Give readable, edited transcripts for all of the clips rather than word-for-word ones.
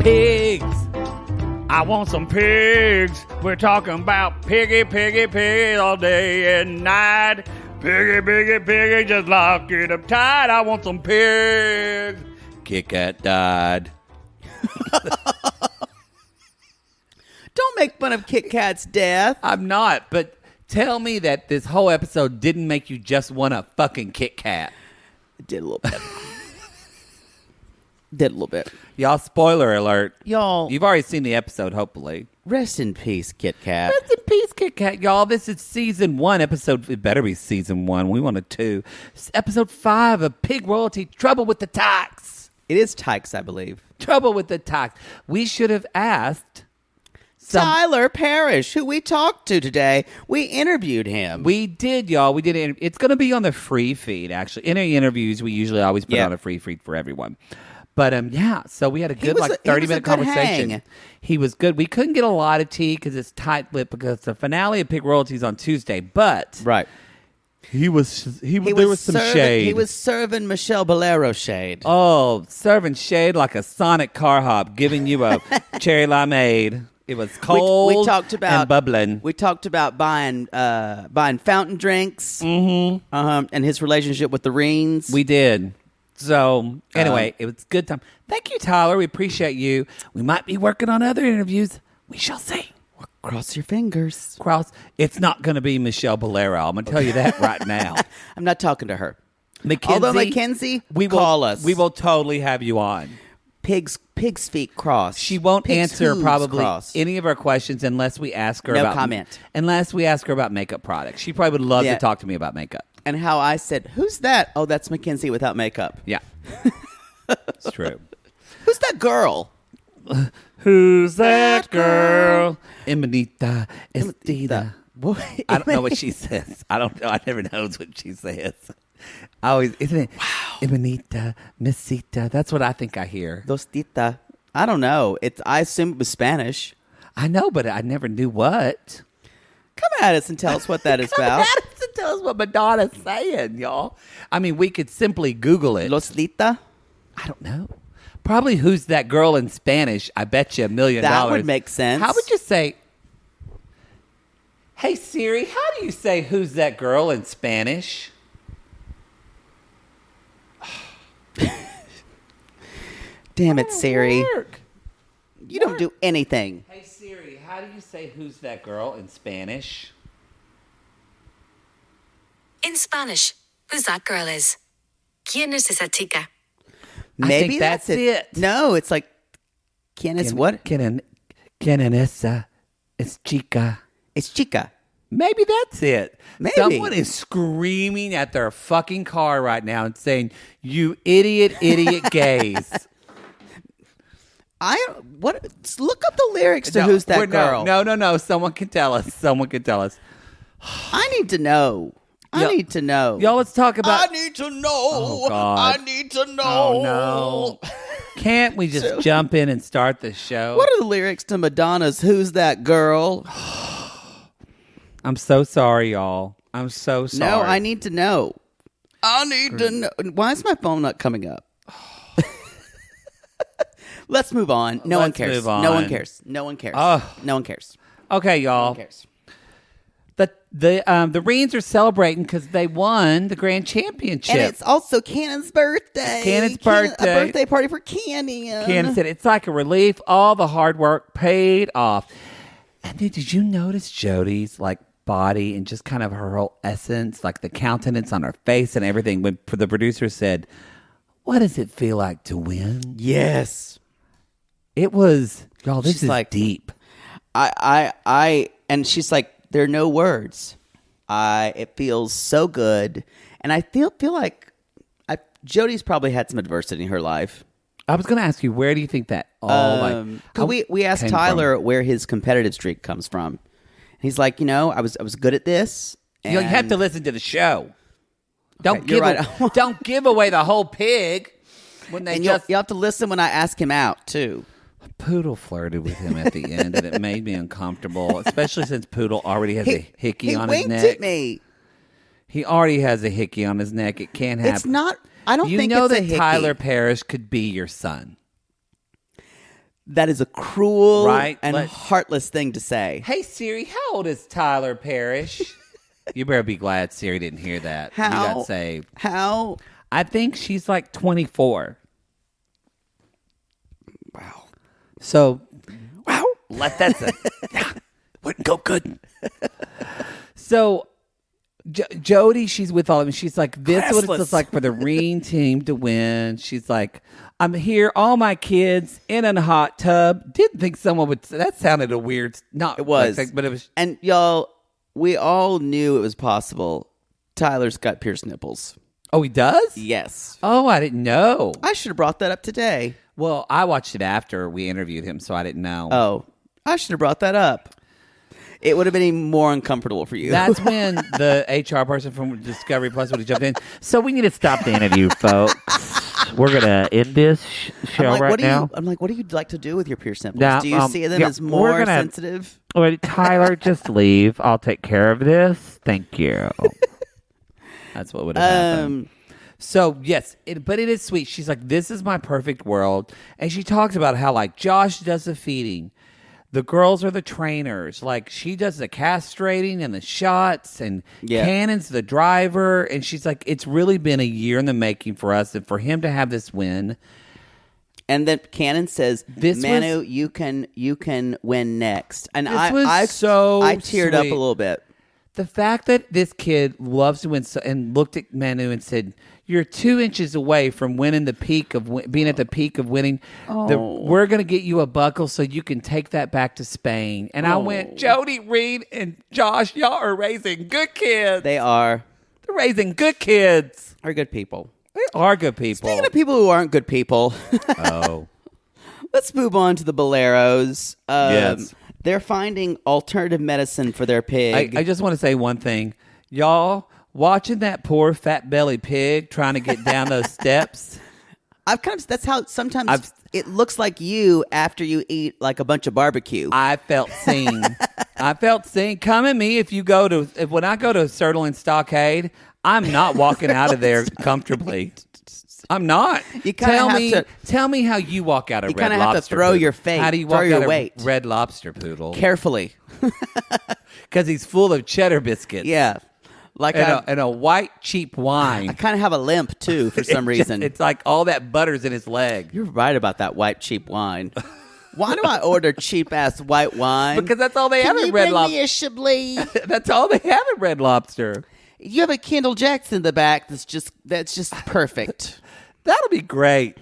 pigs. I want some pigs. We're talking about piggy, piggy, piggy all day and night. Piggy, piggy, piggy, just lock it up tight. I want some pigs. Kit Kat died. Don't make fun of Kit Kat's death. I'm not, but tell me that this whole episode didn't make you just want a fucking Kit Kat. It did a little bit. Did a little bit. Y'all, spoiler alert. Y'all. You've already seen the episode, hopefully. Rest in peace, Kit Kat. Rest in peace, Kit Kat. Y'all, this is season 1, episode... It better be season 1. We want a 2. Episode 5 of Pig Royalty, Trouble with the Tyks. It is Tyks, I believe. Trouble with the Tyks. We should have asked... Tyler Parrish, who we talked to today. We interviewed him. We did, y'all. We did. It's going to be on the free feed, actually. In our interviews, we usually always put on a free feed for everyone. But, yeah, so we had a good, 30-minute conversation. Hang. He was good. We couldn't get a lot of tea because it's tight-lipped because the finale of Pig Royalty is on Tuesday. But right. There was some shade. He was serving Michelle Bolero shade. Oh, serving shade like a Sonic car hop, giving you a cherry limeade. It was cold we talked about, and bubbling. We talked about buying fountain drinks and his relationship with the Reens. We did. So, anyway, it was a good time. Thank you, Tyler. We appreciate you. We might be working on other interviews. We shall see. Cross your fingers. It's not going to be Michelle Bolero. I'm going to tell you that right now. I'm not talking to her. Mackenzie, although Mackenzie, call us. We will totally have you on. Pig's feet crossed. She won't answer probably crossed. any of our questions unless we ask her no about comment. Unless we ask her about makeup products. She probably would love to talk to me about makeup. And how I said, "Who's that?" Oh, that's Mackenzie without makeup. Yeah, it's true. Who's that girl? Who's that girl? Emanita Estida. I don't know what she says. I don't know. I never knows what she says. I always, isn't it? Wow. Emanita, Mesita. That's what I think I hear. Dostita. I don't know. I assume it was Spanish. I know, but I never knew what. Come at us and tell us what that is about. Come at us and tell us what Madonna's saying, y'all. I mean, we could simply Google it. Loslita? I don't know. Probably who's that girl in Spanish. I bet you $1 million. That would make sense. How would you say, hey, Siri, how do you say who's that girl in Spanish? Damn it, Siri. Work. You don't do anything. Hey, Siri, how do you say who's that girl in Spanish? In Spanish, who's that girl is? ¿Quién es esa chica? Maybe I think that's it. No, it's like, ¿quién es what? ¿Quién es esa? Es chica. It's chica. Maybe that's it. Maybe. Someone is screaming at their fucking car right now and saying, "You idiot gays." Look up the lyrics to Who's That Girl. No. Someone can tell us. I need to know. I need to know. Y'all, let's talk about... I need to know. Oh, God. I need to know. Oh, no. Can't we just jump in and start the show? What are the lyrics to Madonna's Who's That Girl? I'm so sorry, y'all. I'm so sorry. No, I need to know. I need to know. Why is my phone not coming up? Let's move on. No one cares. Move on. No one cares. No one cares. No one cares. Okay, y'all. No one cares. The Reens are celebrating because they won the grand championship. And it's also Cannon's birthday. Cannon's birthday. A birthday party for Cannon. Cannon said it's like a relief. All the hard work paid off. And then did you notice Jody's body and just kind of her whole essence, like the countenance on her face and everything? When the producer said, "What does it feel like to win?" Yes. It was, y'all, this She's is like, deep. And she's like, there are no words. It feels so good. And I feel like Jody's probably had some adversity in her life. I was going to ask you, where do you think that all we asked Tyler where his competitive streak comes from. He's like, I was good at this. And you have to listen to the show. Don't give away the whole pig when they you have to listen when I ask him out too. Poodle flirted with him at the end, and it made me uncomfortable, especially since Poodle already has a hickey on his neck. He winked at me. He already has a hickey on his neck. It can't happen. It's not. I don't think you know it's that a hickey. Tyler Parrish could be your son. That is a cruel Right? and heartless thing to say. Hey Siri, how old is Tyler Parrish? You better be glad Siri didn't hear that. You got saved. How? I think she's like 24. Wow. So, let that say. Wouldn't go good. So, Jody, she's with all of them. She's like, this is what it looks like for the Reen team to win. She's like, I'm here, all my kids in a hot tub. Didn't think someone would. That sounded a weird. Not It was, but it was. And y'all, we all knew it was possible. Tyler's got pierced nipples. Oh, he does? Yes. Oh, I didn't know. I should have brought that up today. Well, I watched it after we interviewed him, so I didn't know. Oh, I should have brought that up. It would have been even more uncomfortable for you. That's when the HR person from Discovery Plus would have jumped in. So we need to stop the interview, folks. We're going to end this show now. I'm like, what do you like to do with your pierced nipples? Now, do you see them as more sensitive? Wait, Tyler, just leave. I'll take care of this. Thank you. That's what would have happened. So, yes, but it is sweet. She's like, this is my perfect world. And she talks about how, like, Josh does the feeding. The girls are the trainers. Like, she does the castrating and the shots, and Cannon's the driver. And she's like, it's really been a year in the making for us, and for him to have this win. And then Cannon says, Manu, you can win next. And I teared up a little bit. The fact that this kid loves to win and looked at Manu and said, you're 2 inches away from winning the peak of being at the peak of winning. We're going to get you a buckle so you can take that back to Spain. And I went, Jody, Reed, and Josh, y'all are raising good kids. They are. They're raising good kids. They're good people. They are good people. Speaking of people who aren't good people. Oh. Let's move on to the Boleros. Yes. They're finding alternative medicine for their pig. I just want to say one thing. Y'all, watching that poor fat belly pig trying to get down those steps. That's how sometimes it looks like you after you eat like a bunch of barbecue. I felt seen. Come at me when I go to Sirloin Stockade, I'm not walking out of there comfortably. I'm not. Tell me how you walk out of Red Lobster. You kind of have to throw your weight. How do you walk out of Red Lobster, Poodle? Carefully. Because he's full of cheddar biscuits. Yeah. Like and a white, cheap wine. I kind of have a limp, too, for some reason. It's like all that butter's in his leg. You're right about that white, cheap wine. Why do I order cheap-ass white wine? Because that's all they have at Red Lobster. Can you bring me a Chablis? That's all they have at Red Lobster. You have a Kendall Jackson in the back that's just perfect. That'll be great.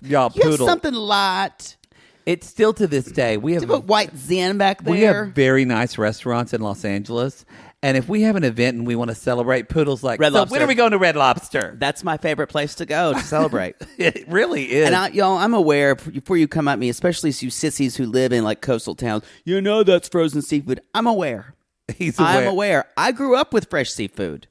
Y'all, you Poodle. Have something light. It's still to this day. We have a white Zen back there. We have very nice restaurants in Los Angeles. And if we have an event and we want to celebrate, Poodle's like, Red Lobster. When are we going to Red Lobster? That's my favorite place to go to celebrate. It really is. And I'm aware, before you come at me, especially you sissies who live in like coastal towns, that's frozen seafood. I'm aware. He's aware. I'm aware. I grew up with fresh seafood.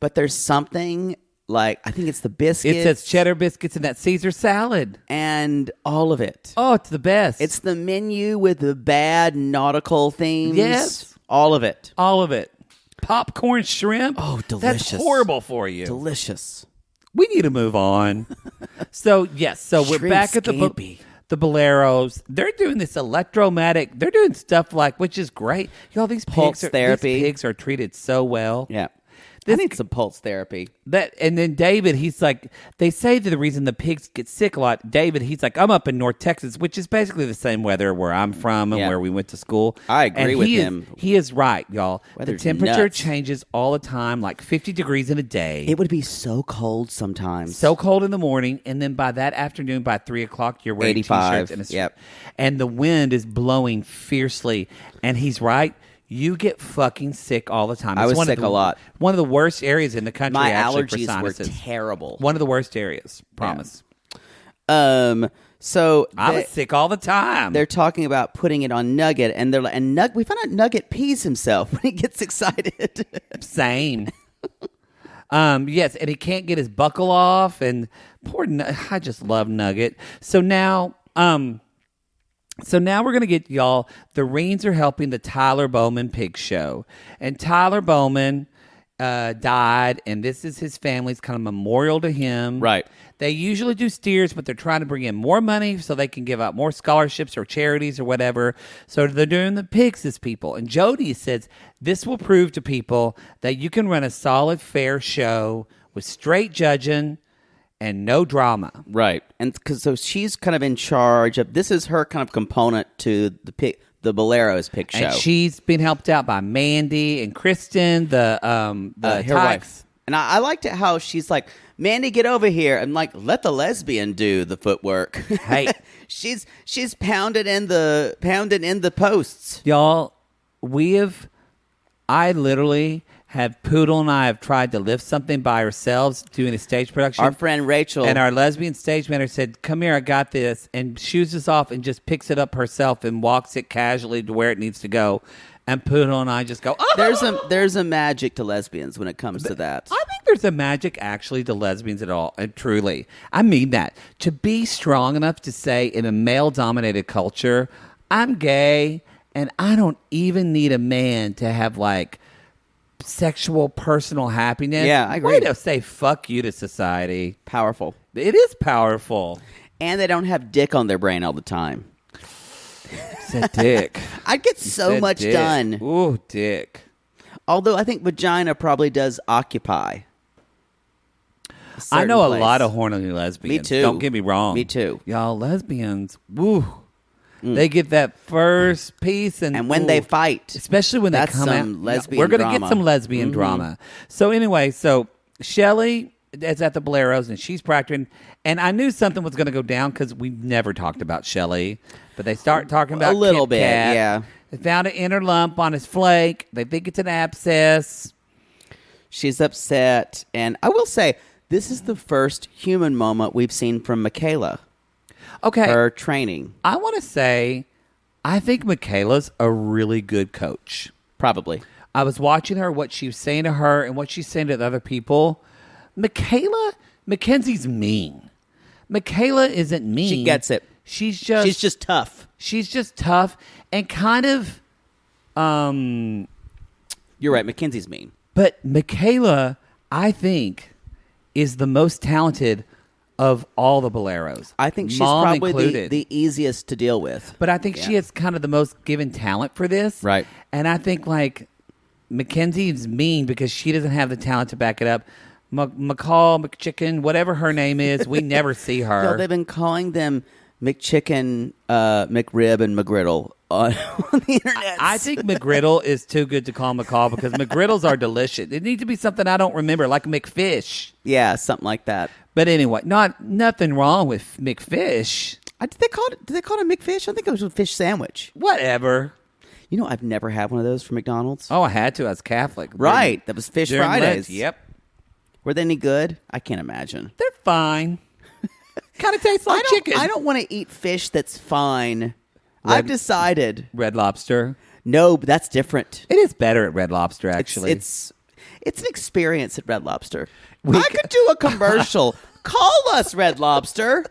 But there's something like, I think it's the biscuits. It says cheddar biscuits and that Caesar salad. And all of it. Oh, it's the best. It's the menu with the bad nautical themes. Yes. All of it. All of it. Popcorn shrimp. Oh, delicious. That's horrible for you. Delicious. We need to move on. So, yes. So, we're back at the Boleros. They're doing this electromagnetic. They're doing stuff like, which is great. Y'all, these pigs are treated so well. Yeah. I need some pulse therapy. And then David, he's like, they say that the reason the pigs get sick a lot, David, he's like, I'm up in North Texas, which is basically the same weather where I'm from and where we went to school. I agree with him. He is right, y'all. Weather's the temperature nuts. Changes all the time, like 50 degrees in a day. It would be so cold sometimes. So cold in the morning, and then by that afternoon, by 3 o'clock, you're wearing 85. T-shirts. And the wind is blowing fiercely. And he's right. You get fucking sick all the time. I was sick a lot. One of the worst areas in the country. My actually, allergies for sinuses. were terrible. One of the worst areas. Promise. Yeah. So I was sick all the time. They're talking about putting it on Nugget, and we found out Nugget pees himself when he gets excited. Same. Yes, and he can't get his buckle off, and poor. I just love Nugget. So now we're going to get y'all, the Reens are helping the Tyler Bowman Pig Show. And Tyler Bowman died, and this is his family's kind of memorial to him. Right. They usually do steers, but they're trying to bring in more money so they can give out more scholarships or charities or whatever. So they're doing the pigs as people. And Jody says this will prove to people that you can run a solid, fair show with straight judging and no drama. Right. And so she's kind of in charge of, this is her kind of component to the Bolero's pig show. And she's been helped out by Mandy and Kristen, the her wife. And I liked it how she's like, Mandy, get over here, and like, let the lesbian do the footwork. Hey, she's pounded in the posts. Y'all, I literally have Poodle and I have tried to lift something by ourselves doing a stage production. Our friend Rachel and our lesbian stage manager said, "Come here, I got this," and shoos us off and just picks it up herself and walks it casually to where it needs to go. And Poodle and I just go, oh! There's a magic to lesbians when it comes to that. I think there's a magic actually to lesbians at all. And truly, I mean that. To be strong enough to say in a male-dominated culture, I'm gay and I don't even need a man to have like sexual personal happiness. Yeah, I agree. Way to say fuck you to society. Powerful. It is powerful. And they don't have dick on their brain all the time. Said dick. I'd get so much dick. done. Ooh, dick. Although I think vagina probably does occupy. I know place. a lot of horny lesbians. Me too. Don't get me wrong. Me too. Y'all, lesbians, woo. They get that first piece. And when they fight. Especially when that's they come some out. Lesbian We're going to drama. get some lesbian drama. So anyway, Shelly is at the Boleros and she's practicing. And I knew something was going to go down because we never talked about Shelly. But they start talking about a little Kit bit, Kat. yeah. They found an inner lump on his flake. They think it's an abscess. She's upset. And I will say, this is the first human moment we've seen from Michaela. Okay. Her training. I want to say, I think Michaela's a really good coach. Probably. I was watching her, what she was saying to her and what she's saying to the other people. Mackenzie's mean. Michaela isn't mean. She gets it. She's just tough. She's just tough and kind of You're right, Mackenzie's mean. But Michaela, I think, is the most talented of all the Boleros. I think she's Mom probably included. the easiest to deal with. But I think she has kind of the most given talent for this. Right. And I think like Mackenzie's mean because she doesn't have the talent to back it up. McCall, McChicken, whatever her name is, we never see her. No, they've been calling them McChicken, McRib, and McGriddle on the internet. I think McGriddle is too good to call McCall because McGriddles are delicious. It needs to be something I don't remember, like McFish. Yeah, something like that. But anyway, nothing wrong with McFish. Did they call it a McFish? I think it was a fish sandwich. Whatever. You know, I've never had one of those from McDonald's. Oh, I had to. I was Catholic. Right. That was Fish During Fridays. Lent, yep. Were they any good? I can't imagine. They're fine. Kind of tastes like chicken. I don't want to eat fish that's fine. I've decided. Red Lobster. No, but that's different. It is better at Red Lobster, actually. It's an experience at Red Lobster. I could do a commercial. Call us, Red Lobster.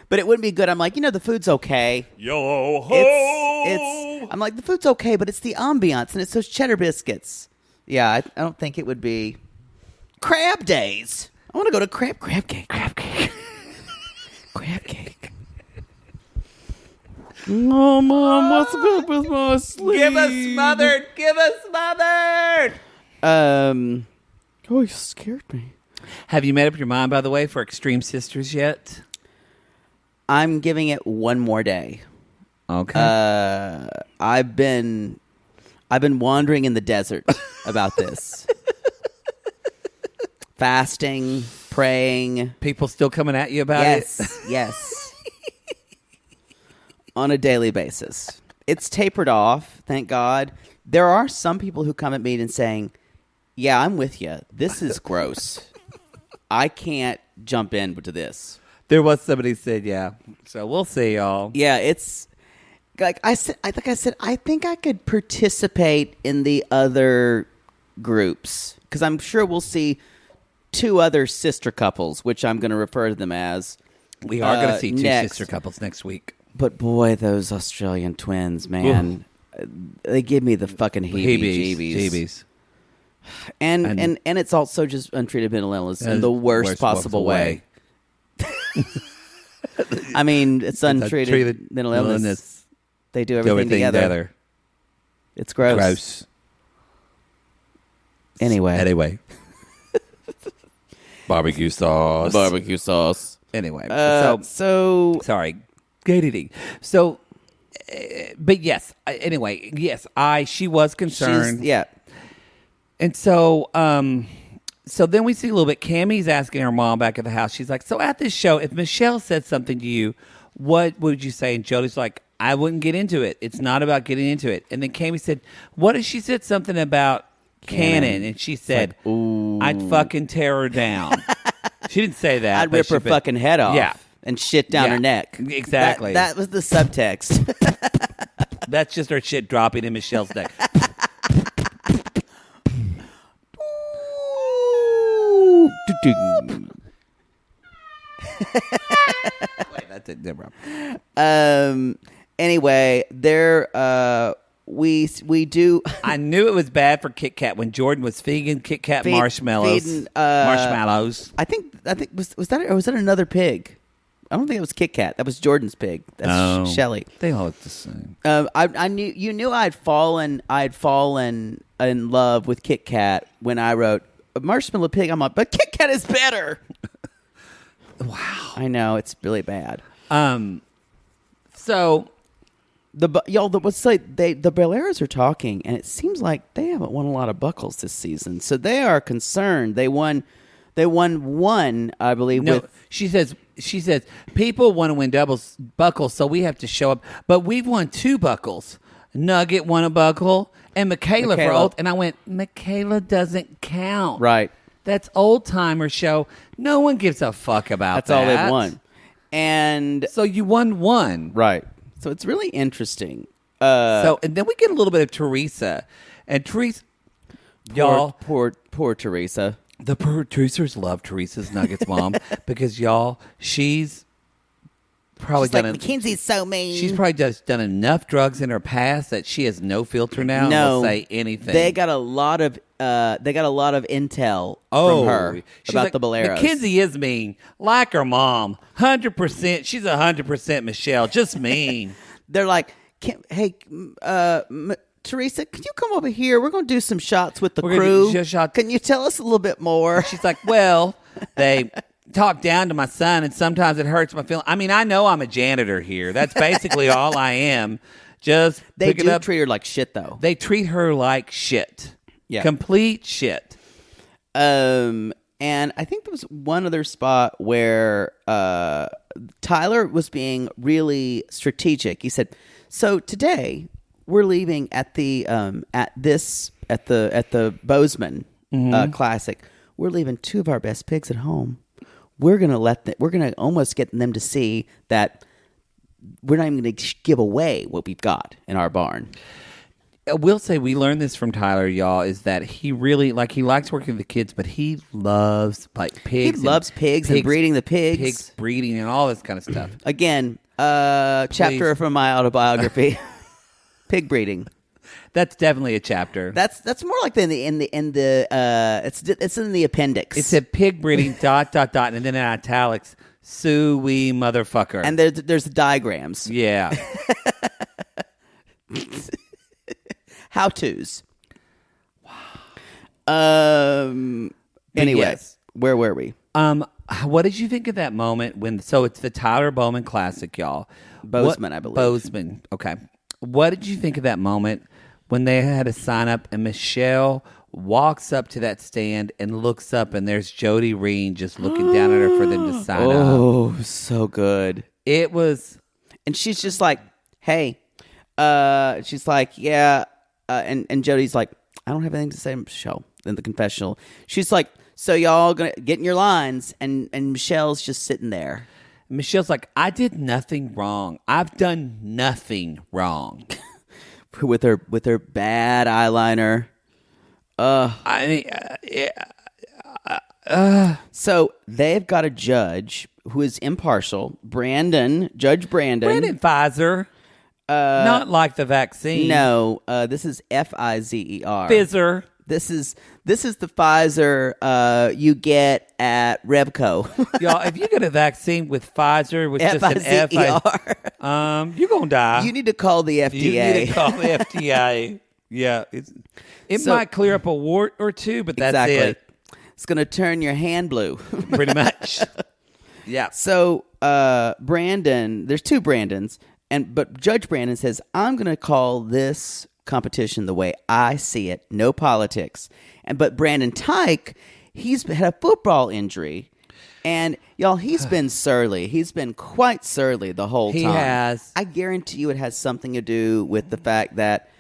But it wouldn't be good. I'm like, the food's okay. Yo ho! I'm like, the food's okay, but it's the ambiance, and it's those cheddar biscuits. Yeah, I don't think it would be crab days. I want to go to crab cake. Crab cake. Crab cake. Oh, Mom, what's good with my sleep? Give us smothered. Oh, you scared me. Have you made up your mind, by the way, for Extreme Sisters yet? I'm giving it one more day. Okay. I've been wandering in the desert about this. Fasting, praying. People still coming at you about it? Yes. On a daily basis. It's tapered off, thank God. There are some people who come at me and saying, yeah, I'm with you. This is gross. I can't jump into this. There was somebody who said, yeah. So we'll see, y'all. Yeah, it's like I said, I think I could participate in the other groups because I'm sure we'll see two other sister couples, which I'm going to refer to them as. We are going to see two next. sister couples next week. But boy, those Australian twins, man. they give me the fucking heebie-jeebies. Jeebies. And it's also just untreated mental illness in the worst possible way. I mean, it's untreated mental illness. They do everything together. It's gross. Anyway. Barbecue sauce. Anyway. So sorry. Gate eating. So, but yes. Anyway, yes. She was concerned. Yeah. And so, so then we see a little bit. Cammie's asking her mom back at the house. She's like, so at this show, if Michelle said something to you, what would you say? And Jody's like, I wouldn't get into it. It's not about getting into it. And then Cammie said, what if she said something about Cannon? And she said, I'd fucking tear her down. She didn't say that. I'd rip her fucking head off. Yeah. And shit down her neck. Exactly. That was the subtext. That's just her shit dropping in Michelle's neck. Wait, that's it. Never mind. Anyway, we do. I knew it was bad for Kit Kat when Jordan was feeding Kit Kat marshmallows. Marshmallows. I think was that or was that another pig? I don't think it was Kit Kat. That was Jordan's pig. That's Shelly. They all look the same. I knew I'd fallen in love with Kit Kat when I wrote a marshmallow pig. I'm like, but Kit Kat is better. Wow. I know it's really bad. So the Belaires are talking, and it seems like they haven't won a lot of buckles this season. So they are concerned. They won one, I believe. No, she says people want to win buckles, so we have to show up. But we've won 2 buckles. Nugget won a buckle, and Michaela for old. And I went, Michaela doesn't count. Right. That's old timer show. No one gives a fuck about that. That's all they've won. And so you won 1. Right. So it's really interesting. And then we get a little bit of Teresa. And Teresa, y'all. Poor Teresa. The producers love Teresa's Nuggets mom because, y'all, she's probably done Mackenzie's so mean. She's probably just done enough drugs in her past that she has no filter now and will say anything. They got a lot of intel from her about the Boleros. Mackenzie is mean, like her mom. 100%. She's 100% Michelle. Just mean. They're like, hey, Teresa, can you come over here? We're going to do some shots with the crew. Can you tell us a little bit more? She's like, well, they talk down to my son, and sometimes it hurts my feelings. I mean, I know I'm a janitor here. That's basically all I am. Just they do treat her like shit, though. They treat her like shit. Yeah. Complete shit. And I think there was one other spot where Tyler was being really strategic. He said, so today we're leaving at the Bozeman Classic. We're leaving 2 of our best pigs at home. We're gonna almost get them to see that we're not even going to give away what we've got in our barn. I will say we learned this from Tyler, y'all, is that he really he likes working with the kids, but he loves pigs. He loves pigs and breeding the pigs. Pigs breeding and all this kind of stuff. Again, chapter from my autobiography. Pig breeding. That's definitely a chapter. That's more like it's in the appendix. It said pig breeding ... and then in italics, sue-wee motherfucker. And there's diagrams. Yeah. How-tos. Wow. Anyway, yes. Where were we? What did you think of that moment when? So it's the Tyler Bowman Classic, y'all. Bozeman, I believe. Bozeman. Okay. What did you think of that moment when they had to sign up and Michelle walks up to that stand and looks up and there's Jody Reen just looking down at her for them to sign up? Oh, so good. It was. And she's just like, hey. She's like, yeah. And Jody's like, I don't have anything to say, Michelle, in the confessional. She's like, so y'all gonna get in your lines. And Michelle's just sitting there. Michelle's like, I did nothing wrong. I've done nothing wrong. with her bad eyeliner. So they've got a judge who is impartial, Judge Brandon. Brandon Pfizer. Not like the vaccine. No, this is Pfizer. Pfizer. This is the Pfizer you get at Revco. Y'all, if you get a vaccine with Pfizer, with just an F, you're going to die. You need to call the FDA. You need to call the FDA. Yeah. It might clear up a wart or two, but that's it. It's going to turn your hand blue. Pretty much. Yeah. So, Brandon, there's two Brandons, but Judge Brandon says, I'm going to call this competition the way I see it, no politics. But Brandon Tyke, he's had a football injury, and y'all, he's been surly. He's been quite surly the whole time. He has. I guarantee you it has something to do with the fact that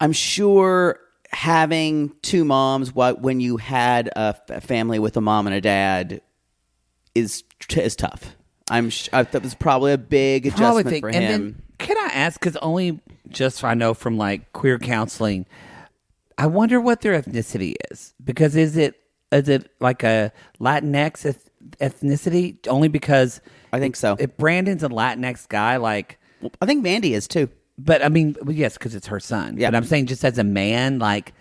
I'm sure having two moms when you had a family with a mom and a dad is tough. That was probably a big adjustment for him. And then, can I ask, because only just I know from like queer counseling, I wonder what their ethnicity is. Because is it like a Latinx ethnicity? Only because I think so. If Brandon's a Latinx guy, like, well, I think Mandy is too. But I mean, yes, because it's her son. Yeah. But I'm saying, just as a man, like,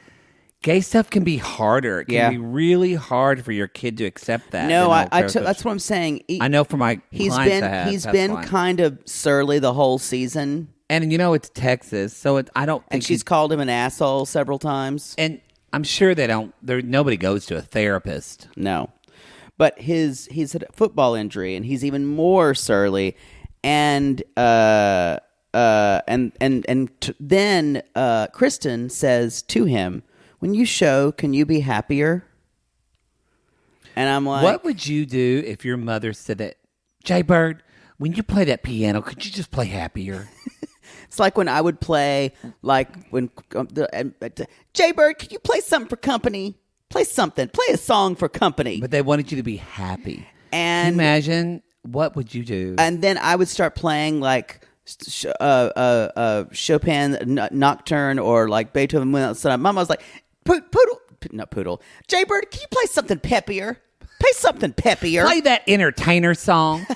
gay stuff can be harder. It can be really hard for your kid to accept that. No, that's what I'm saying. I know for my clients he's been kind of surly the whole season. And it's Texas, so I don't think... And she's called him an asshole several times. And I'm sure nobody goes to a therapist. No. But he's had a football injury, and he's even more surly. And then Kristen says to him, when you show, can you be happier? And I'm like... What would you do if your mother said that, Jay Bird, when you play that piano, could you just play happier? It's like when I would play, like, when... Jay Bird, can you play something for company? Play something. Play a song for company. But they wanted you to be happy. And can you imagine, what would you do? And then I would start playing, like... Chopin Nocturne or like Beethoven. Mama was like, Poodle. Jay Bird, can you play something peppier? Play something peppier. Play that entertainer song.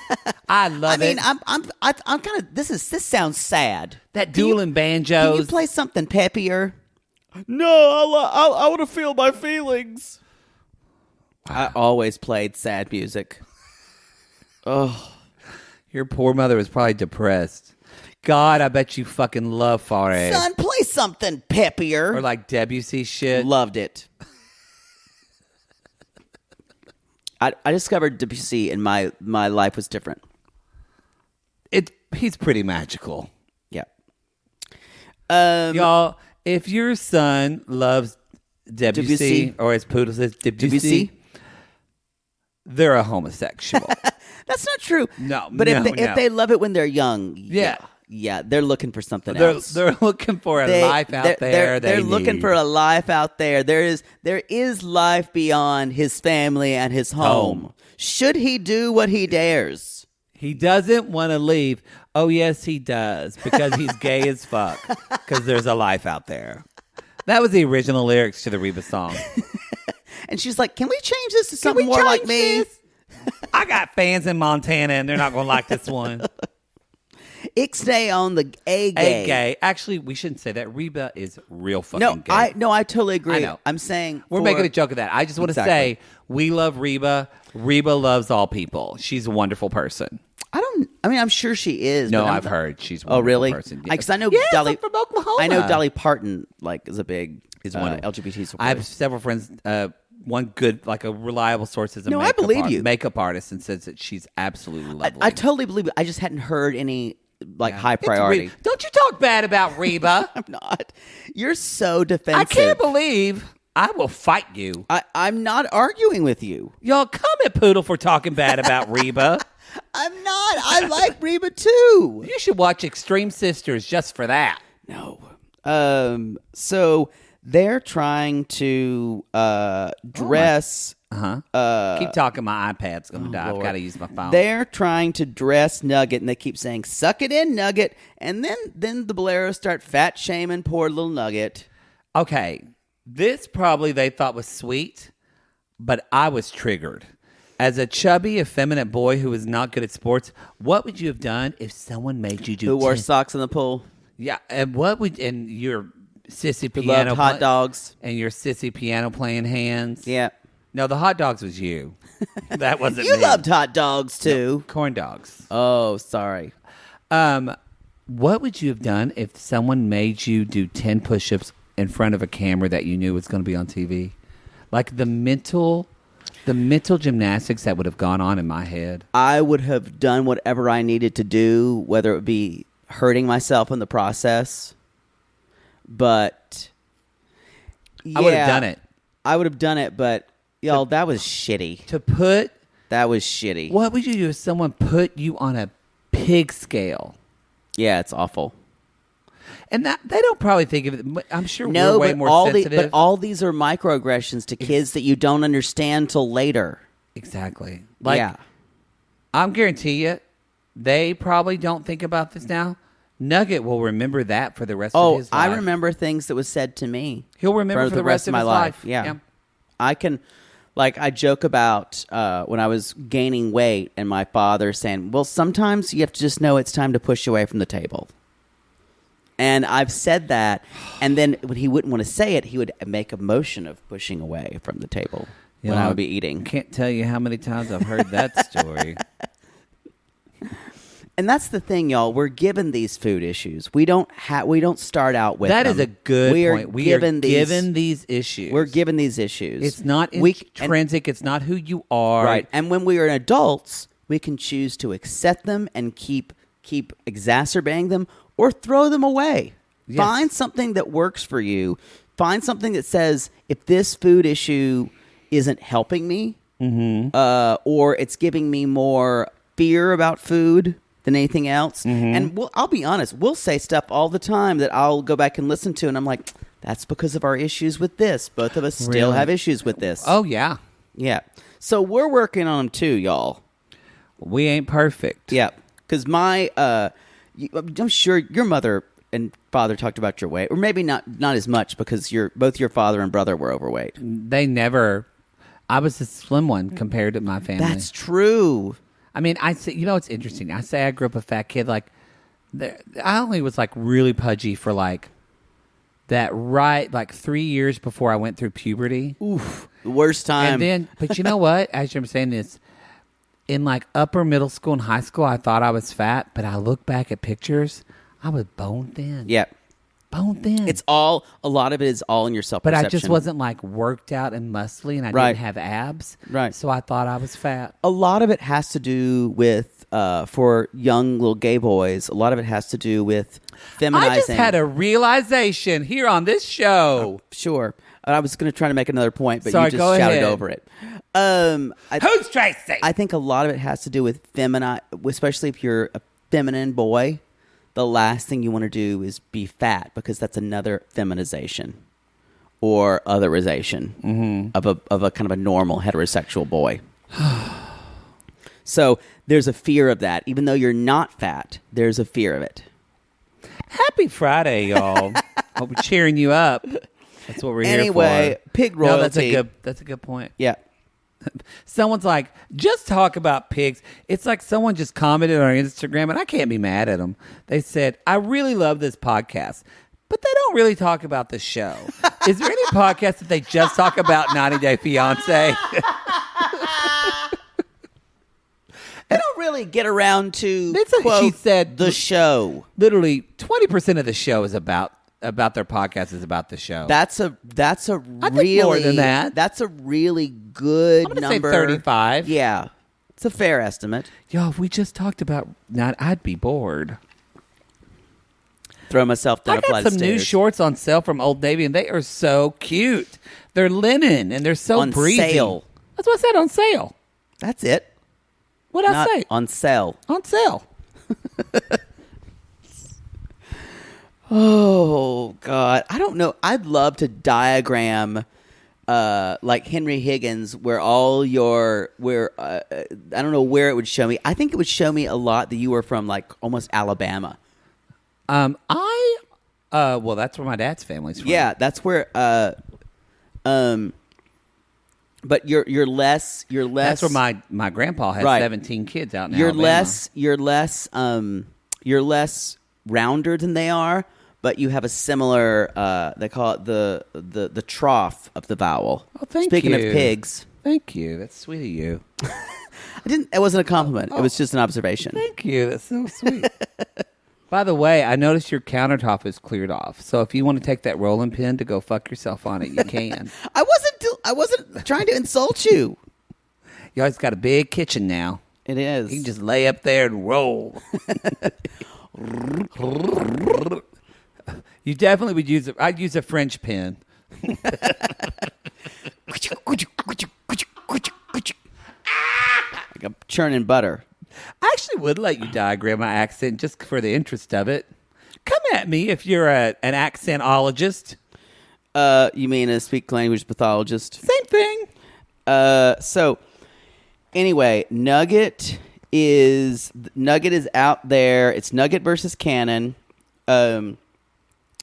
I love it. I'm kind of. This sounds sad. That dueling banjos. Can you play something peppier? No, I want to feel my feelings. I always played sad music. Oh, your poor mother was probably depressed. God, I bet you fucking love Faure. Son, play something peppier. Or like Debussy shit. Loved it. I discovered Debussy and my life was different. He's pretty magical. Yeah. Y'all, if your son loves Debussy, or as Poodle says, Debussy, they're a homosexual. That's not true. No, but if they love it when they're young, yeah, they're looking for something else. They're looking for a life out there. They're looking for a life out there. There is life beyond his family and his home. Should he do what he dares? He doesn't want to leave. Oh yes, he does, because he's gay as fuck. Because there's a life out there. That was the original lyrics to the Reba song. And she's like, "Can we change this to something more like me?" I got fans in Montana, and they're not going to like this one. Ixnay on the A-gay. Actually, we shouldn't say that. Reba is real fucking gay. I totally agree. I know. I'm saying... We're making a joke of that. I just want to say, we love Reba. Reba loves all people. She's a wonderful person. I'm sure she is. No, I've heard she's a wonderful really? person. Because I know I'm from Oklahoma. I know Dolly Parton is a big wonderful. LGBT support. I have several friends... one good, like a reliable source is a makeup artist, and says that she's absolutely lovely. I totally believe it. I just hadn't heard any high priority. Don't you talk bad about Reba. I'm not. You're so defensive. I can't believe I will fight you. I'm not arguing with you. Y'all come at Poodle for talking bad about Reba. I'm not. I like Reba too. You should watch Extreme Sisters just for that. No. So they're trying to dress. Keep talking. My iPad's going to die. Lord. I've got to use my phone. They're trying to dress Nugget, and they keep saying, "Suck it in, Nugget." And then the Boleros start fat shaming poor little Nugget. Okay, this probably they thought was sweet, but I was triggered As a chubby, effeminate boy who was not good at sports, what would you have done if someone made you do? Who wore socks in the pool? Yeah, and your sissy Who piano loved hot dogs and your sissy piano playing hands? Yeah. No, the hot dogs was you. That wasn't You me. loved hot dogs too. Corn dogs. Oh, sorry. What would you have done if someone made you do 10 push-ups in front of a camera that you knew was going to be on TV? Like the mental gymnastics that would have gone on in my head. I would have done whatever I needed to do, whether it would be hurting myself in the process. But yeah, I would have done it. I would have done it, but y'all, that was shitty. That was shitty. What would you do if someone put you on a pig scale? Yeah, it's awful. And that they don't probably think of it. I'm sure No, we're way but more sensitive. but all these are microaggressions to kids that you don't understand till later. Exactly. Yeah. I'm guarantee you, they probably don't think about this now. Nugget will remember that for the rest of his life. I remember things that was said to me. He'll remember for the rest of my his life. life. Yeah. I can, I joke about when I was gaining weight and my father saying, well, sometimes you have to just know it's time to push away from the table. And I've said that, and then when he wouldn't want to say it, he would make a motion of pushing away from the table when I would be eating. I can't tell you how many times I've heard that story. And that's the thing, y'all. We're given these food issues. We don't start out with That them. is a good point. We are given these issues. We're given these issues. It's not intrinsic. It's not who you are. Right. And when we are adults, we can choose to accept them and keep exacerbating them or throw them away. Yes. Find something that works for you. Find something that says, if this food issue isn't helping me, or it's giving me more fear about food than anything else. And I'll be honest, we'll say stuff all the time that I'll go back and listen to, and I'm like, that's because of our issues with this. Both of us still have issues with this. Oh, yeah. Yeah. So we're working on them too, y'all. We ain't perfect. Yeah. Because I'm sure your mother and father talked about your weight, or maybe not as much because both your father and brother were overweight. They never. I was a slim one compared to my family. That's true. I mean, I say, it's interesting. I say I grew up a fat kid. I only was really pudgy for that 3 years before I went through puberty. Oof, the worst time. And then, but you know what? As you're saying this, in upper middle school and high school, I thought I was fat, but I look back at pictures, I was bone thin. Yeah. Bone thin. A lot of it is all in your self-perception. But I just wasn't worked out and muscly, and I didn't have abs. Right. So I thought I was fat. A lot of it has to do with, for young little gay boys, a lot of it has to do with feminizing. I just had a realization here on this show. Sure. I was going to try to make another point, but Sorry, you just go shouted ahead. over it. Who's Tracy? I think a lot of it has to do with especially if you're a feminine boy. The last thing you want to do is be fat, because that's another feminization or otherization of a kind of a normal heterosexual boy. So there's a fear of that. Even though you're not fat, there's a fear of it. Happy Friday, y'all. Hope we're cheering you up. That's what we're here for. Anyway, pig royalty. No, that's a good point. Yeah. Someone's like, just talk about pigs. It's like someone just commented on Instagram, and I can't be mad at them. They said, I really love this podcast, but they don't really talk about the show. Is there any podcast that they just talk about 90 Day Fiancé? I don't really get around to, That's what quote, she said. the show. Literally, 20% of the show is about their podcast is about the show. That's a I think really more than that. That's a really good I'm gonna number. say 35. Yeah, it's a fair estimate. Yo, if we just talked about I'd be bored. Throw myself down I a flight got of some stairs. new shorts on sale from Old Navy, and they are so cute. They're linen, and they're so On breezy. sale. That's what I said, on sale. That's it. What'd I Not say? on sale. On sale. Oh God, I don't know. I'd love to diagram, like Henry Higgins, where I don't know where it would show me. I think it would show me a lot that you were from almost Alabama. Well, that's where my dad's family's from. Yeah, that's where. But you're less. That's where my grandpa has 17 kids out in Alabama. You're less rounder than they are, but you have a similar. They call it the trough of the vowel. Oh, thank Speaking you. of pigs, Thank you. That's sweet of you. it wasn't a compliment. It was just an observation. Thank you. That's so sweet. By the way, I noticed your countertop is cleared off. So if you want to take that rolling pin to go fuck yourself on it, you can. I wasn't trying to insult you. You always got a big kitchen now. It is. You can just lay up there and roll. You definitely would use it. I'd use a French pin. Like I'm churning butter. I actually would let you diagram my accent just for the interest of it. Come at me if you're an accentologist. You mean a speak language pathologist? Same thing. So anyway, Nugget is out there. It's Nugget versus Cannon. And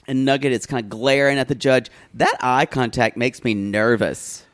Nugget is kind of glaring at the judge. That eye contact makes me nervous.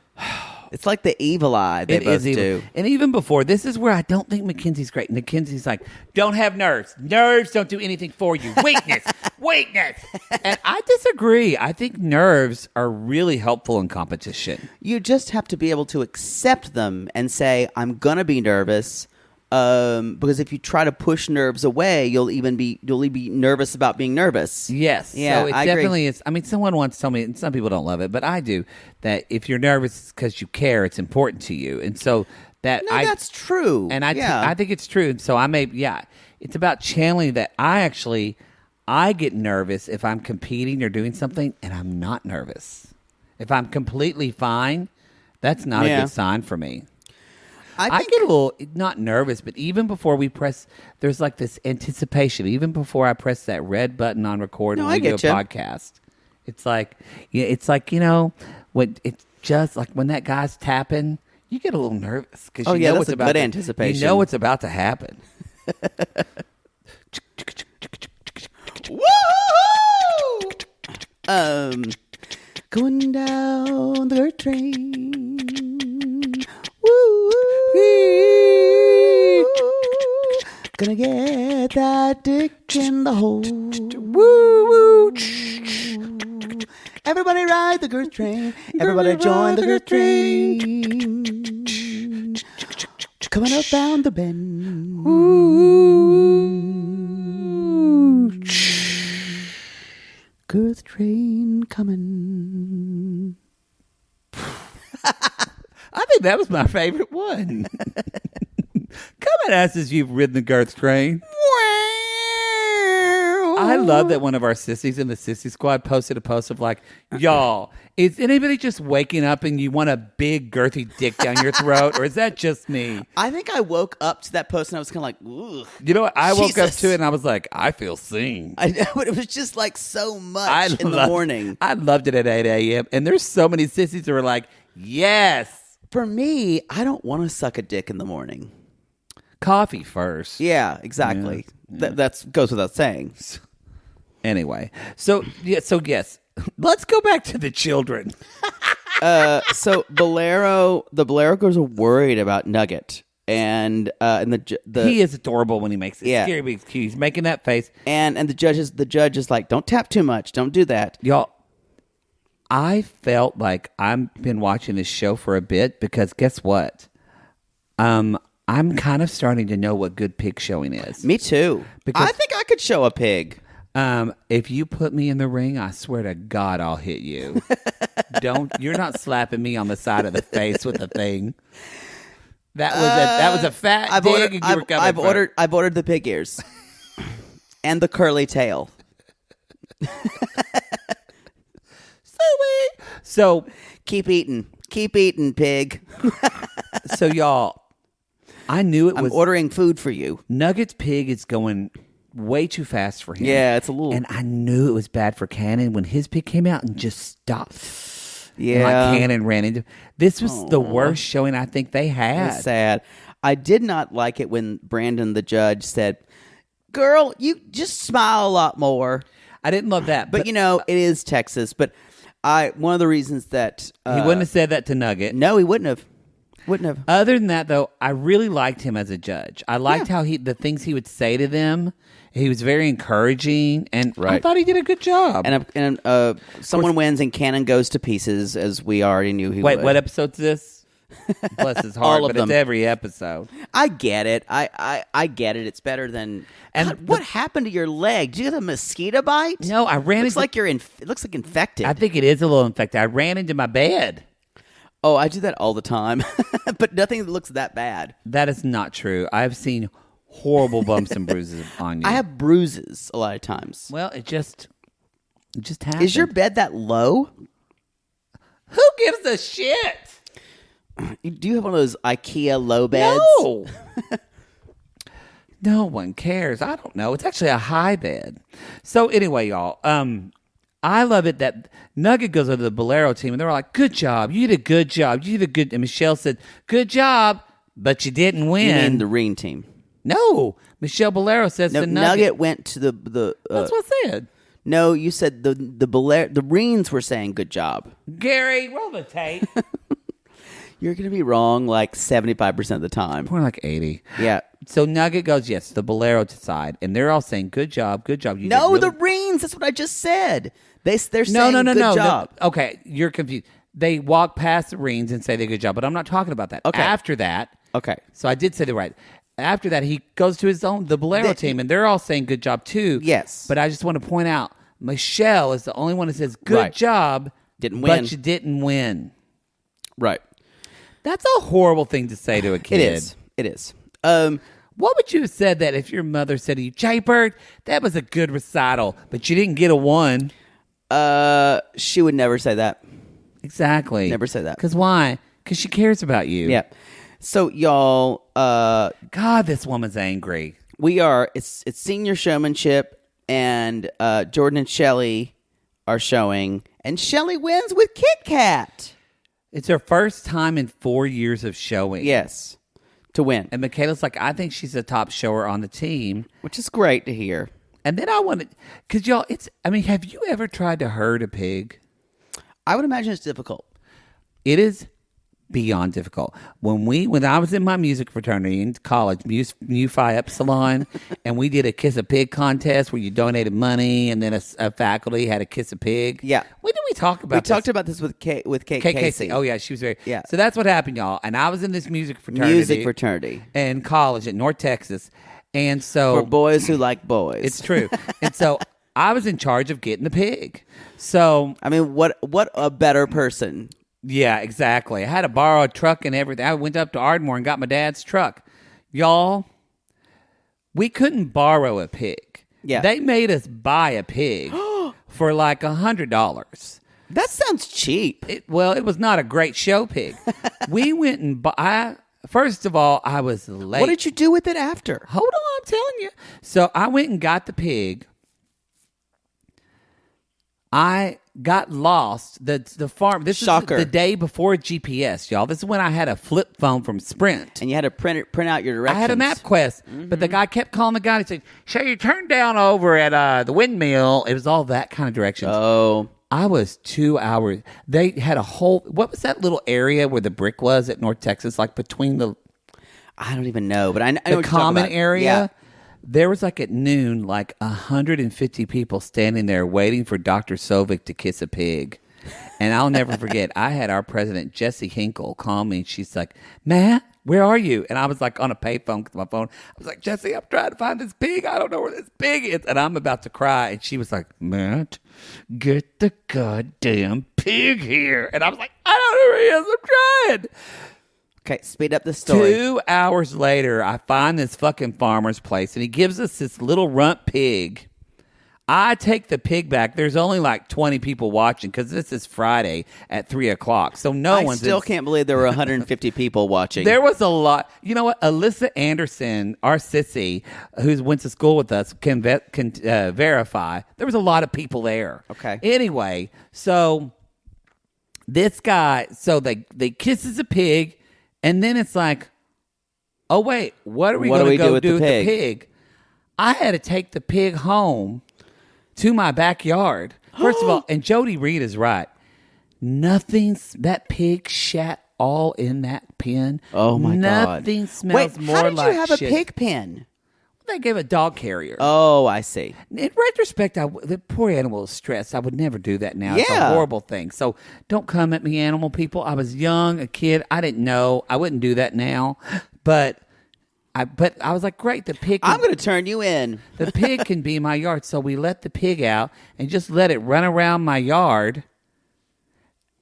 It's like the evil eye they both do. And even before, this is where I don't think Mackenzie's great. Mackenzie's like, don't have nerves. Nerves don't do anything for you. Weakness. Weakness. And I disagree. I think nerves are really helpful in competition. You just have to be able to accept them and say, I'm going to be nervous. Because if you try to push nerves away, you'll be nervous about being nervous. Yes. Yeah, so it I definitely agree. is. I mean, someone once told me, and some people don't love it, but I do, that if you're nervous because you care, it's important to you. And so that's true. And I think it's true. And so it's about channeling that. I get nervous if I'm competing or doing something and I'm not nervous. If I'm completely fine, that's not a good sign for me. I get a little, not nervous, but even before we press, there's like this anticipation. Even before I press that red button on record and we do a podcast, it's like, when it's just like when that guy's tapping, you get a little nervous because you know that's a good anticipation. You know what's about to happen. Woo! Going down the train. Woo! Gonna get that dick in the hole. Woo! Woo! Everybody ride the girth train. Everybody join the girth train. Coming up down the bend. Woo! Girth train coming. I think that was my favorite one. Come at us as you've ridden the girth train. I love that one of our sissies in the sissy squad posted a post of like, y'all, is anybody just waking up and you want a big girthy dick down your throat, or is that just me? I think I woke up to that post and I was kind of like, ugh. You know what? I woke up to it and I was like, I feel seen. I know, but it was just like so much in the morning. I loved it at 8 a.m. And there's so many sissies who are like, yes. For me, I don't want to suck a dick in the morning. Coffee first. Yeah, exactly. Yeah. That goes without saying. Anyway, so yes, let's go back to the children. So the Bolero girls are worried about Nugget, and the he is adorable when he makes it. Yeah. Scary big cute. He's making that face, and the judge is like, don't tap too much, don't do that, y'all. I felt like I've been watching this show for a bit because guess what? I'm kind of starting to know what good pig showing is. Me too. Because I think I could show a pig. If you put me in the ring, I swear to God, I'll hit you. You're not slapping me on the side of the face with a thing. That was a fat dig. I've ordered the pig ears and the curly tail. So keep eating, pig. So y'all, I knew it was. I'm ordering food for you. Nugget's pig is going way too fast for him. Yeah, it's a little. And I knew it was bad for Cannon when his pig came out and just stopped. Yeah, and like Cannon ran into. This was the worst showing I think they had. It's sad. I did not like it when Brandon, the judge, said, "Girl, you just smile a lot more." I didn't love that, but you know, it is Texas. But One of the reasons that He wouldn't have said that to Nugget. No, he wouldn't have. Wouldn't have. Other than that, though, I really liked him as a judge. I liked how the things he would say to them. He was very encouraging, and I thought he did a good job. And someone wins, and Cannon goes to pieces, as we already knew he would. Wait, what episode's this? Bless his heart, All of but them. It's every episode. I get it. I get it. It's better than. And God, what happened to your leg? Did you get a mosquito bite? No, I ran Looks into. like it looks like infected. I think it is a little infected. I ran into my bed. Oh, I do that all the time, but nothing that looks that bad. That is not true. I've seen horrible bumps and bruises on you. I have bruises a lot of times. Well, it just happened. Is your bed that low? Who gives a shit? Do you have one of those IKEA low beds? No. No one cares. I don't know. It's actually a high bed. So anyway, y'all, I love it that Nugget goes over to the Bolero team and they're like, good job. You did a good job. You did a good. And Michelle said, good job, but you didn't win. You mean the Reen team? No. Michelle Bolero says No, to Nugget. Nugget went to the That's what I said. No, you said the Reens were saying good job. Gary, roll the tape. You're going to be wrong like 75% of the time. More like 80. Yeah. So Nugget goes, yes, the Bolero side. And they're all saying, good job, good job. You No, did really- the Reens. That's what I just said. They're saying No, good job. Okay, you're confused. They walk past the Reens and say they good job, but I'm not talking about that. Okay. After that, Okay. so I did say the right. After that, he goes to the Bolero team, and they're all saying good job too. Yes. But I just want to point out, Michelle is the only one that says good Right. job, Didn't win. but you didn't win. Right. That's a horrible thing to say to a kid. It is. It is. What would you have said that if your mother said to you, Jay Bird, that was a good recital, but you didn't get a 1? She would never say that. Exactly. Never say that. Because why? Because she cares about you. Yeah. So y'all, God, this woman's angry. it's senior showmanship, and Jordan and Shelley are showing, and Shelley wins with Kit Kat. It's her first time in 4 years of showing. Yes, to win, And Michaela's like, I think she's the top shower on the team. which is great to hear. And then I wanted, because y'all, have you ever tried to herd a pig? I would imagine it's difficult. It is beyond difficult. When I was in my music fraternity in college, Mu Phi Epsilon, and we did a Kiss a Pig contest where you donated money, and then a faculty had a Kiss a Pig. Yeah. When did we talk about We this? talked about this with Kate Casey. Oh, yeah, she was very... Yeah. So that's what happened, y'all. And I was in this music fraternity. In college at North Texas. And so... For boys who like boys. It's true. And so I was in charge of getting the pig. So... I mean, what a better person. Yeah, exactly. I had to borrow a truck and everything. I went up to Ardmore and got my dad's truck. Y'all, we couldn't borrow a pig. Yeah. They made us buy a pig for like $100. That sounds cheap. It was not a great show pig. We went and first of all, I was late. What did you do with it after? Hold on, I'm telling you. So I went and got the pig. I got lost. The farm. This Shocker. is the day before GPS, y'all. This is when I had a flip phone from Sprint. And you had to print out your directions. I had a MapQuest, but the guy kept calling the guy. He said, "So you turn down over at the windmill." It was all that kind of directions. Oh. I was 2 hours. They had a whole. What was that little area where the brick was at North Texas, like between the I don't even know, but I know what you're talking common about. area? Yeah. There was like at noon, like 150 people standing there waiting for Dr. Sovic to kiss a pig. And I'll never forget, I had our president, Jesse Hinkle, call me. And she's like, Matt, where are you? And I was like on a payphone because my phone. I was like, Jesse, I'm trying to find this pig. I don't know where this pig is. And I'm about to cry. And she was like, Matt, get the goddamn pig here. And I was like, I don't know where he is. I'm trying. Okay, speed up the story. 2 hours later, I find this fucking farmer's place, and he gives us this little runt pig. I take the pig back. There's only like 20 people watching because this is Friday at 3 o'clock. So no I one's... still can't believe there were 150 people watching. There was a lot. You know what? Alyssa Anderson, our sissy, who went to school with us, can verify. There was a lot of people there. Okay. Anyway, so this guy, so they kisses a pig, and then it's like, oh, wait, what are we going to go do with the pig? I had to take the pig home to my backyard. First of all, and Jody Reed is right. that pig shat all in that pen. Oh my God. Nothing smells more how did like you have shit. a pig pen? They gave a dog carrier. Oh, I see. In retrospect, the poor animal was stressed. I would never do that now. It's a Yeah. horrible thing. So don't come at me, animal people. I was young, a kid. I didn't know. I wouldn't do that now. But I was like, great, the pig. I'm going to turn you in. The pig can be in my yard. So we let the pig out and just let it run around my yard.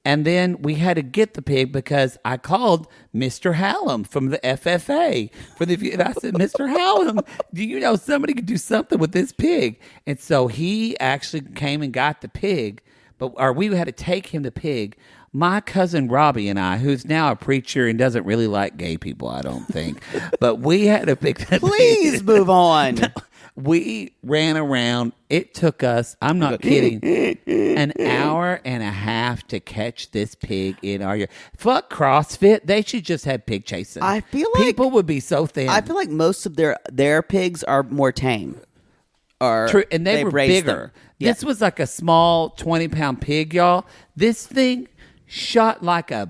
And then we had to get the pig because I called Mr. Hallam from the FFA. And I said, Mr. Hallam, do you know somebody could do something with this pig? And so he actually came and got the pig, we had to take him the pig. My cousin Robbie and I, who's now a preacher and doesn't really like gay people, I don't think, but we had to pick that Please pig. move on. We ran around. It took us, I'm not kidding, an hour and a half to catch this pig in our yard. Fuck CrossFit. They should just have pig chasing. I feel like people would be so thin. I feel like most of their pigs are more tame. Or True, and they were raised bigger. them. Yeah. This was like a small 20-pound pig, y'all. This thing shot like a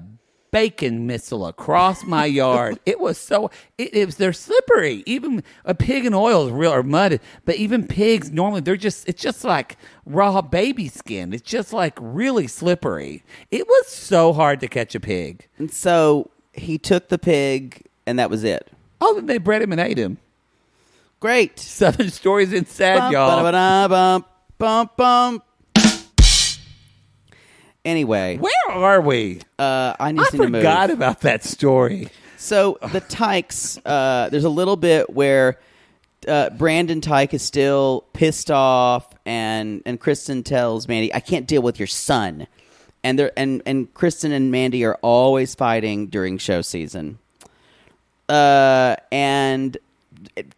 bacon missile across my yard. It was so they're slippery. Even a pig in oil is real or mud, but even pigs normally it's just like raw baby skin. It's just like really slippery. It was so hard to catch a pig. And so he took the pig, and that was it. Oh, then they bred him and ate him. Great. Southern stories inside, y'all. Bum, bum, bum. Anyway, Where are we? I need I to move. forgot about that story. So the Tyks, there's a little bit where Brandon Tyke is still pissed off, and Kristen tells Mandy, "I can't deal with your son," and Kristen and Mandy are always fighting during show season, and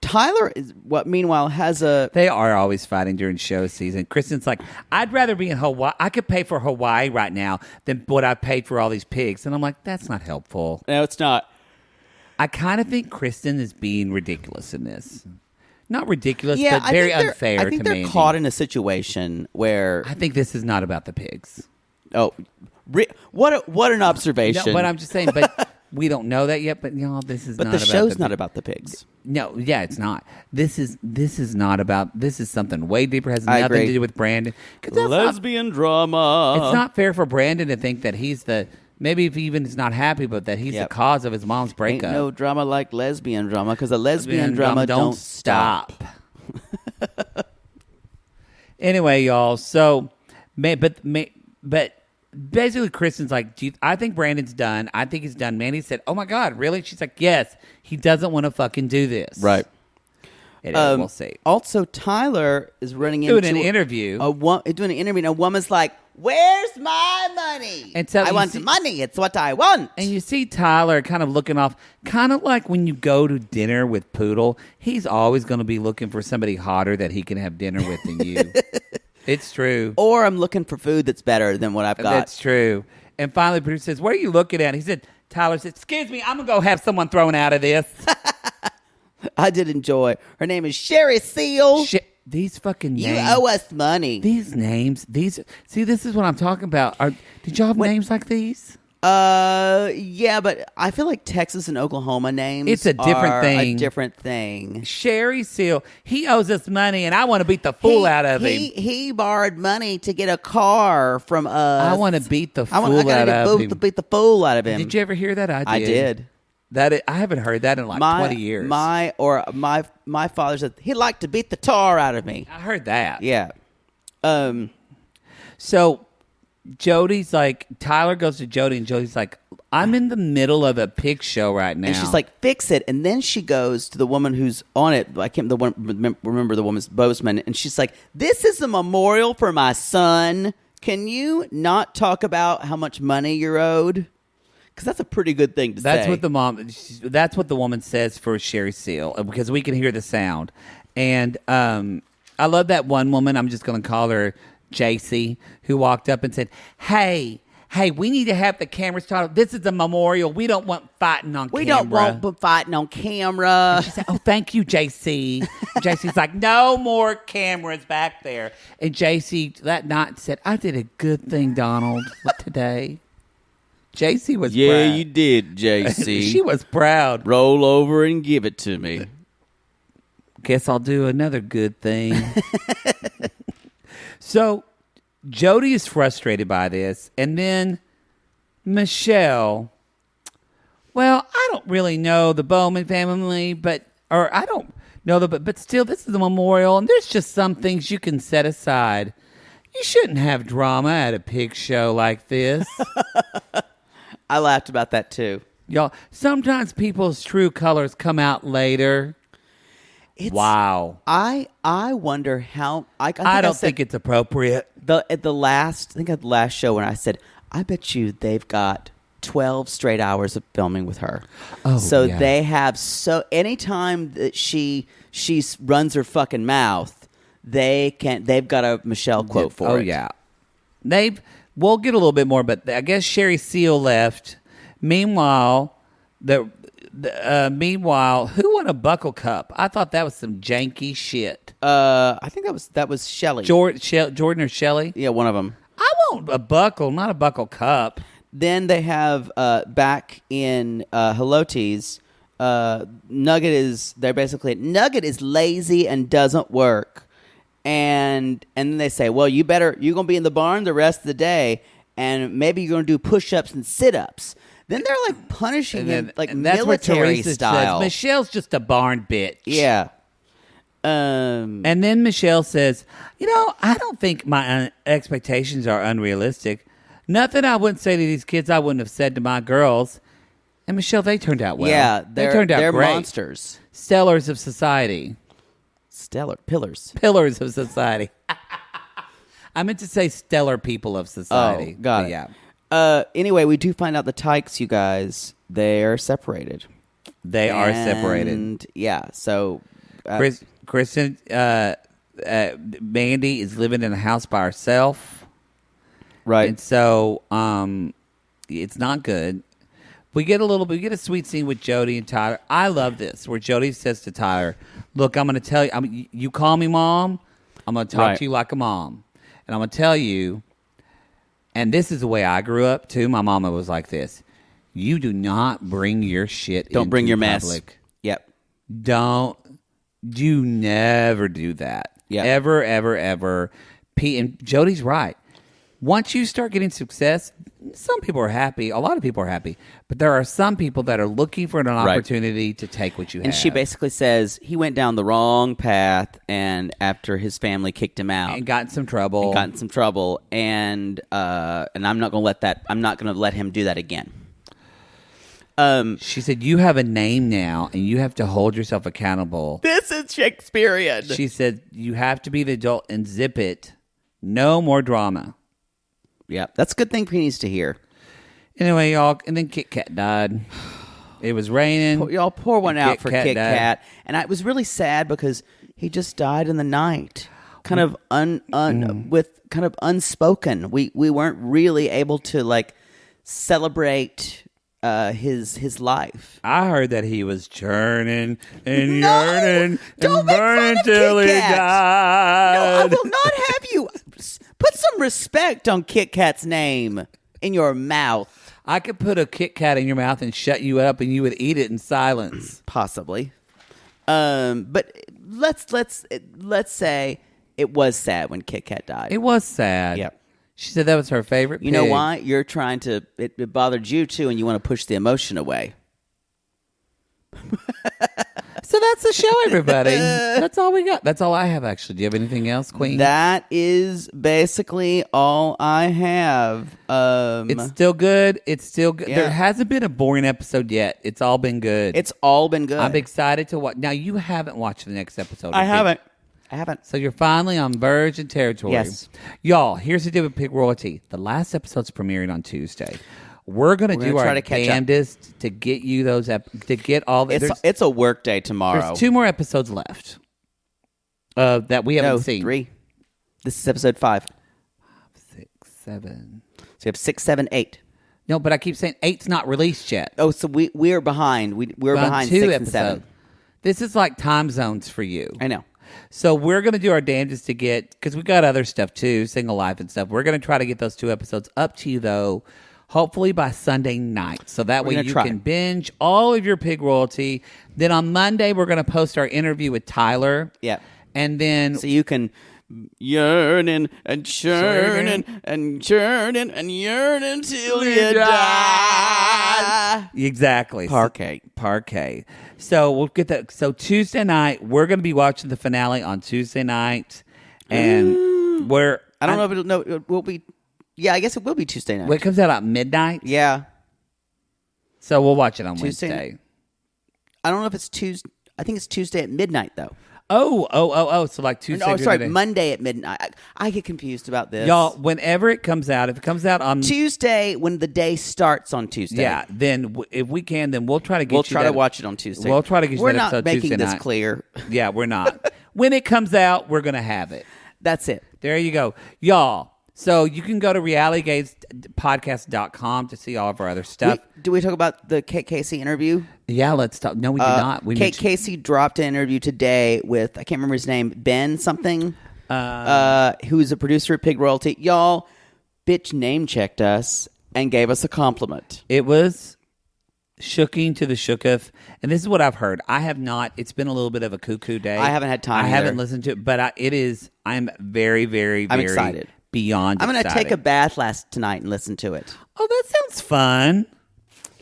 Tyler is meanwhile has a. They are always fighting during show season. Kristen's like, I'd rather be in Hawaii. I could pay for Hawaii right now than what I paid for all these pigs. And I'm like, that's not helpful. No, it's not. I kind of think Kristen is being ridiculous in this. Not ridiculous, Yeah, but very unfair I think to they're Mandy. caught in a situation where I think this is not about the pigs. what an observation. No, but I'm just saying, but we don't know that yet. But y'all, this is But not the about show's the not pigs. about the pigs. No, yeah, it's not. This is not about. This is something way deeper. Has I nothing agree. to do with Brandon. 'Cause that's not- Lesbian drama. it's not fair for Brandon to think that he's maybe if he even is not happy, but that he's Yep. the cause of his mom's Ain't breakup. no drama like lesbian drama, because a lesbian drama don't stop. Anyway, y'all. So, but basically, Kristen's like, I think Brandon's done. I think he's done. Mandy said, "Oh my God, really?" She's like, "Yes, he doesn't want to fucking do this." Right. And we'll see. Also, Tyler is running Doing into an interview. doing an interview, and a woman's like, "Where's my money?" And so I you want see- money. It's what I want. And you see Tyler kind of looking off, kind of like when you go to dinner with Poodle. He's always going to be looking for somebody hotter that he can have dinner with than you. It's true. Or I'm looking for food that's better than what I've got. That's true. And finally, the producer says, "What are you looking at?" He said, Tyler said, "Excuse me, I'm going to go have someone thrown out of this." I did enjoy. Her name is Sherry Seal. These fucking You names. owe us money. These names. See, this is what I'm talking about. Did y'all have names like these? Yeah, but I feel like Texas and Oklahoma names. It's a different are thing. A different thing. Sherry Seal. He owes us money, and I want to beat the fool out of him. He borrowed money to get a car from us. I want to beat the I fool out of him. beat the fool out of him. Did you ever hear that? I did. I haven't heard that in like 20 years. My father said he'd like to beat the tar out of me. I heard that. Yeah. So Jody's like, Tyler goes to Jody, and Jody's like, I'm in the middle of a pig show right now. And she's like, fix it. And then she goes to the woman who's on it. I can't remember the woman's Bozeman. And she's like, this is a memorial for my son. Can you not talk about how much money you're owed? Because that's a pretty good thing to say. That's what the woman says for Sherry Seal, because we can hear the sound. And I love that one woman, I'm just going to call her JC, who walked up and said, Hey, we need to have the cameras started. This is a memorial. We don't want fighting on camera. We don't want fighting on camera. She said, oh, thank you, JC. JC's like, no more cameras back there. And JC that night said, I did a good thing, Donald, day. JC was Yeah, proud. you did, JC. She was proud. Roll over and give it to me. Guess I'll do another good thing. So, Jody is frustrated by this. And then Michelle, well, I don't really know the Bowman family, but still, this is a memorial, and there's just some things you can set aside. You shouldn't have drama at a pig show like this. I laughed about that too. Y'all, sometimes people's true colors come out later. Wow. I wonder how. I don't think it's appropriate. At the last show when I said, I bet you they've got 12 straight hours of filming with her. Oh, so yeah. they have anytime that she runs her fucking mouth, they've got a Michelle quote for it. Oh yeah. We'll get a little bit more, but I guess Sherry Seal left. Meanwhile, who won a buckle cup? I thought that was some janky shit. I think that was Shelley. Jordan or Shelley? Yeah, one of them. I want a buckle, not a buckle cup. Then they have back in Helotes, Nugget is lazy and doesn't work. And then they say, well, you're going to be in the barn the rest of the day, and maybe you're going to do push-ups and sit-ups. Then they're like punishing him like and that's what military Teresa style. says. Michelle's just a barn bitch. Yeah. And then Michelle says, I don't think my expectations are unrealistic. Nothing I wouldn't say to these kids I wouldn't have said to my girls. And Michelle, they turned out well. Yeah, they turned out they're great. monsters. Stellars of society. Stellar pillars. Pillars of society. I meant to say stellar people of society. Oh, got it. Yeah. Anyway, we do find out the Tyks, you guys, they are separated. They are separated. And yeah, so Kristen, Mandy is living in a house by herself. Right. And so it's not good. We get a sweet scene with Jody and Tyler. I love this, where Jody says to Tyler, look, I'm going to tell you, you call me mom, I'm going to talk to you like a mom. And I'm going to tell you, and this is the way I grew up too. My mama was like this. You do not bring your shit Don't bring your public. mess. Yep. You never do that. Yep. Ever, ever, ever. And Jody's right. Once you start getting success, some people are happy. A lot of people are happy. But there are some people that are looking for an opportunity to take what you have. And she basically says he went down the wrong path, and after his family kicked him out. And got in some trouble. And I'm not going to let him do that again. She said, you have a name now, and you have to hold yourself accountable. This is Shakespearean. She said, you have to be the adult and zip it. No more drama. Yeah, that's a good thing he needs to hear. Anyway, y'all, and then Kit Kat died. It was raining. Y'all pour one out for Kit died. Kat. And it was really sad because he just died in the night. Kind of with kind of unspoken. We weren't really able to like celebrate his life. I heard that he was churning and yearning don't and make fun burning of till Kit he Kat. died. No, I will not have you. Put some respect on Kit Kat's name in your mouth. I could put a Kit Kat in your mouth and shut you up, and you would eat it in silence. Possibly. But let's say it was sad when Kit Kat died. It was sad. Yep. She said that was her favorite You know pig. why? You're trying to. It bothered you too, and you want to push the emotion away. So that's the show, everybody. That's all we got. That's all I have, actually. Do you have anything else, Queen? That is basically all I have. It's still good. It's still good. Yeah. There hasn't been a boring episode yet. It's all been good. It's all been good. I'm excited to watch. Now, you haven't watched the next episode. I of Pig. haven't. So you're finally on virgin territory. Yes. Y'all, here's the deal with Pig Royalty. The last episode's premiering on Tuesday. We're going to do try our to catch up. damnedest to get you those, to get all the... It's a work day tomorrow. There's 2 more episodes left that we haven't seen. 3. This is episode 5. 6, 7. So you have 6, 7, 8. No, but I keep saying 8's not released yet. Oh, so we're behind. We're behind 2 6 and episodes. 7. This is like time zones for you. I know. So we're going to do our damnedest to get, because we got other stuff too, Single Life and stuff. We're going to try to get those 2 episodes up to you, though, hopefully by Sunday night. So that way you can binge all of your pig royalty. Then on Monday, we're going to post our interview with Tyler. Yeah. And then... So you can yearning and churning and churning and yearning till you die. Exactly. Parquet. So we'll get that. So Tuesday night, we're going to be watching the finale on Tuesday night. And I don't know if it will be... Yeah, I guess it will be Tuesday night. Well, it comes out at midnight. Yeah. So we'll watch it on Tuesday. Wednesday. I don't know if it's Tuesday. I think it's Tuesday at midnight, though. Oh. So like Tuesday. No, sorry, Monday at midnight. I get confused about this. Y'all, whenever it comes out, if it comes out on Tuesday, when the day starts on Tuesday. Yeah, then if we can, then we'll try to get We'll try to watch it on Tuesday. We'll try to get you that episode Tuesday night. We're not making this clear. Yeah, we're not. When it comes out, we're going to have it. That's it. There you go. Y'all. So you can go to realitygatespodcast.com to see all of our other stuff. Do we talk about the Kate Casey interview? Yeah, let's talk. No, we do not. Kate Casey dropped an interview today with, I can't remember his name, Ben something, who's a producer at Pig Royalty. Y'all, bitch name-checked us and gave us a compliment. It was shooking to the shooketh. And this is what I've heard. I have not. It's been a little bit of a cuckoo day. I haven't had time I haven't listened to it, but I'm very, very, very excited. Beyond I'm going to excited. take a bath tonight and listen to it. Oh, that sounds fun.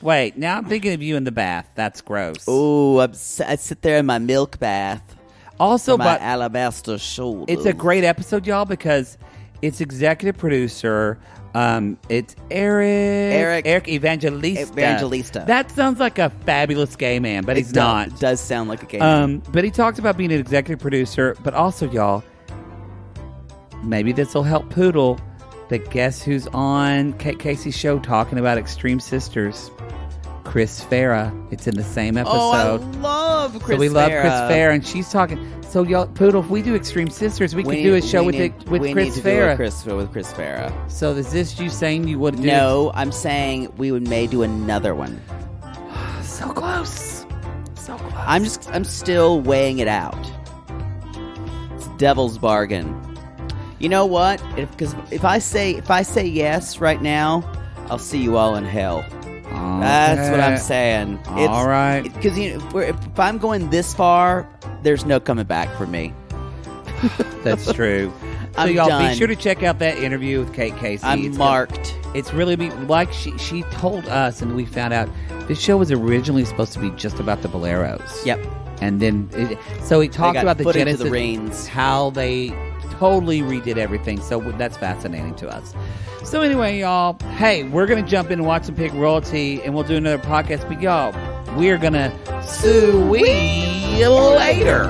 Wait, now I'm thinking of you in the bath. That's gross. Oh, I sit there in my milk bath. Also, my alabaster shoulder. It's a great episode, y'all, because it's executive producer. It's Eric Evangelista. That sounds like a fabulous gay man, but he's not. It does sound like a gay man. But he talked about being an executive producer, but also, y'all, maybe this will help Poodle. But guess who's on Kate Casey's show talking about Extreme Sisters? Chris Farah. It's in the same episode. Oh, I love Chris Farah. So we love Chris Farah, and she's talking. So y'all, Poodle, if we do Extreme Sisters, we could do a show with Chris Farah. With Chris Farah. So is this you saying you would do? No, I'm saying we may do another one. So close. So close. I'm still weighing it out. It's devil's bargain. You know what? Because if I say yes right now, I'll see you all in hell. Okay. That's what I'm saying. All right. Because if I'm going this far, there's no coming back for me. That's true. So y'all be sure to check out that interview with Kate Casey. I'm marked. It's really like she told us, and we found out this show was originally supposed to be just about the Boleros. Yep. And then so he talked about the genesis, the reins, how they totally redid everything. So that's fascinating to us. So anyway, y'all, hey, we're going to jump in and watch some Pig Royalty, and we'll do another podcast. But y'all, we're going to sue we later.